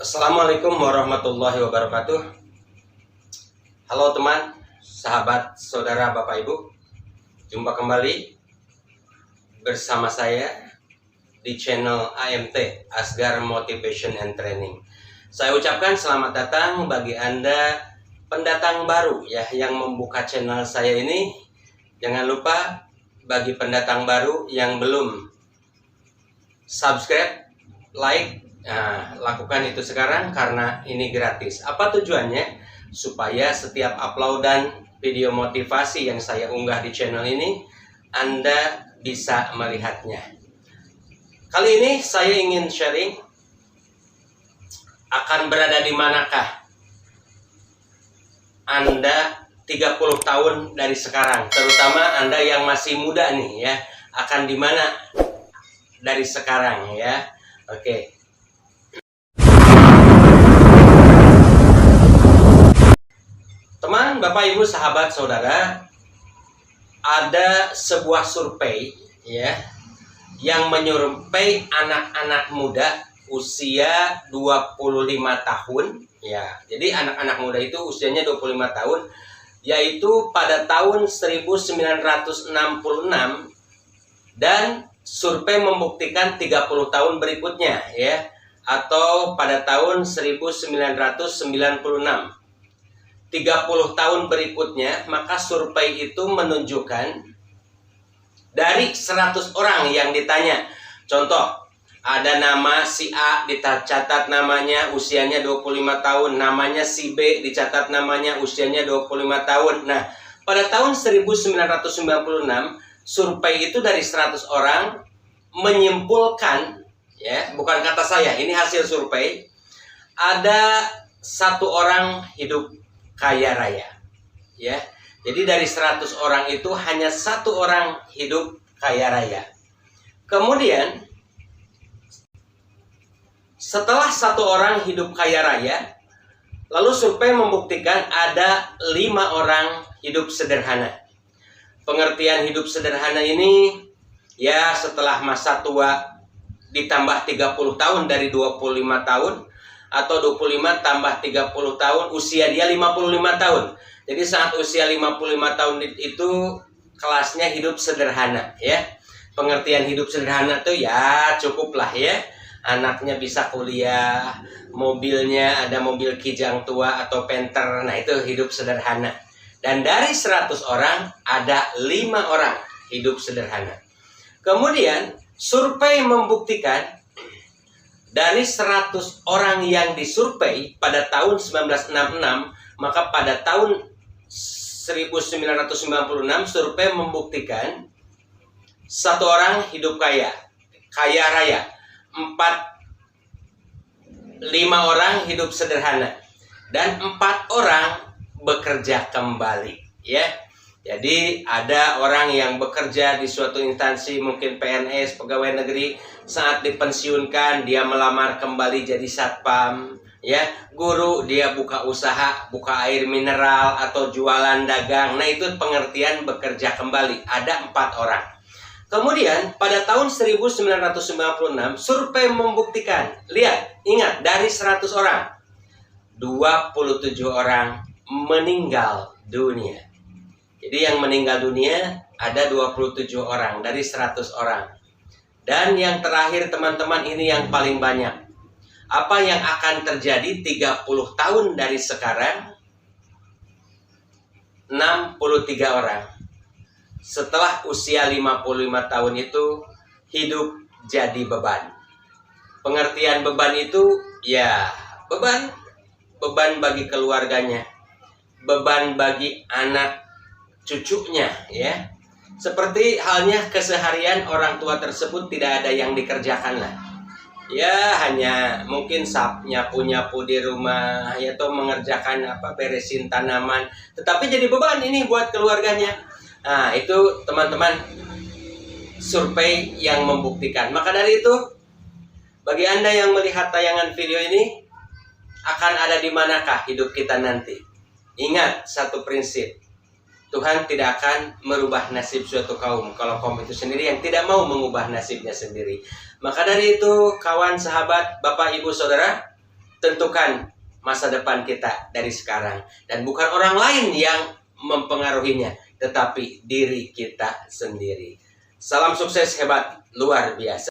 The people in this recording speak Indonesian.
Assalamualaikum warahmatullahi wabarakatuh. Halo teman, sahabat, saudara, Bapak Ibu. Jumpa kembali bersama saya di channel AMT, Asgar Motivation and Training. Saya ucapkan selamat datang bagi Anda pendatang baru ya yang membuka channel saya ini. Jangan lupa bagi pendatang baru yang belum subscribe, like, lakukan itu sekarang karena ini gratis. Apa tujuannya? Supaya setiap uploadan video motivasi yang saya unggah di channel ini Anda bisa melihatnya. Kali ini saya ingin sharing akan berada di manakah Anda 30 tahun dari sekarang, terutama Anda yang masih muda nih ya, akan di mana dari sekarang ya. Oke. Teman, Bapak, Ibu, sahabat, saudara, ada sebuah survei ya yang menyurvei anak-anak muda usia 25 tahun ya. Jadi anak-anak muda itu usianya 25 tahun, yaitu pada tahun 1966, dan survei membuktikan 30 tahun berikutnya ya, atau pada tahun 1996. 30 tahun berikutnya, maka survei itu menunjukkan dari 100 orang yang ditanya. Contoh, ada nama si A, dicatat namanya usianya 25 tahun, namanya si B, dicatat namanya usianya 25 tahun. Nah, pada tahun 1996, survei itu dari 100 orang menyimpulkan, ya, bukan kata saya, ini hasil survei, ada satu orang hidup kaya raya, ya. Jadi dari 100 orang itu hanya satu orang hidup kaya raya. Kemudian setelah satu orang hidup kaya raya, lalu survei membuktikan ada 5 orang hidup sederhana. Pengertian hidup sederhana ini ya setelah masa tua ditambah 30 tahun dari 25 tahun, atau 25 tambah 30 tahun, usia dia 55 tahun. Jadi saat usia 55 tahun itu kelasnya hidup sederhana ya. Pengertian hidup sederhana tuh ya cukuplah ya. Anaknya bisa kuliah, mobilnya ada mobil Kijang tua atau Panther. Nah, itu hidup sederhana. Dan dari 100 orang ada 5 orang hidup sederhana. Kemudian survei membuktikan dari 100 orang yang disurvei pada tahun 1966, maka pada tahun 1996 survei membuktikan satu orang hidup kaya raya, 5 orang hidup sederhana, dan 4 orang bekerja kembali ya. Jadi ada orang yang bekerja di suatu instansi, mungkin PNS, pegawai negeri, saat dipensiunkan dia melamar kembali jadi satpam ya. Guru dia buka usaha, buka air mineral atau jualan dagang. Nah, itu pengertian bekerja kembali. Ada 4 orang. Kemudian pada tahun 1996 survei membuktikan, lihat, ingat, dari 100 orang 27 orang meninggal dunia. Jadi yang meninggal dunia ada 27 orang dari 100 orang. Dan yang terakhir teman-teman, ini yang paling banyak. Apa yang akan terjadi 30 tahun dari sekarang? 63 orang. Setelah usia 55 tahun itu hidup jadi beban. Pengertian beban itu ya beban bagi keluarganya, beban bagi anak cucunya ya. Seperti halnya keseharian orang tua tersebut tidak ada yang dikerjakan lah. Ya hanya mungkin nyapu-nyapu di rumah ya, atau mengerjakan beresin tanaman, tetapi jadi beban ini buat keluarganya. Nah, itu teman-teman survei yang membuktikan. Maka dari itu, bagi Anda yang melihat tayangan video ini, akan ada di manakah hidup kita nanti? Ingat satu prinsip, Tuhan tidak akan merubah nasib suatu kaum kalau kaum itu sendiri yang tidak mau mengubah nasibnya sendiri. Maka dari itu, kawan, sahabat, Bapak, Ibu, Saudara, tentukan masa depan kita dari sekarang. Dan bukan orang lain yang mempengaruhinya, tetapi diri kita sendiri. Salam sukses hebat luar biasa.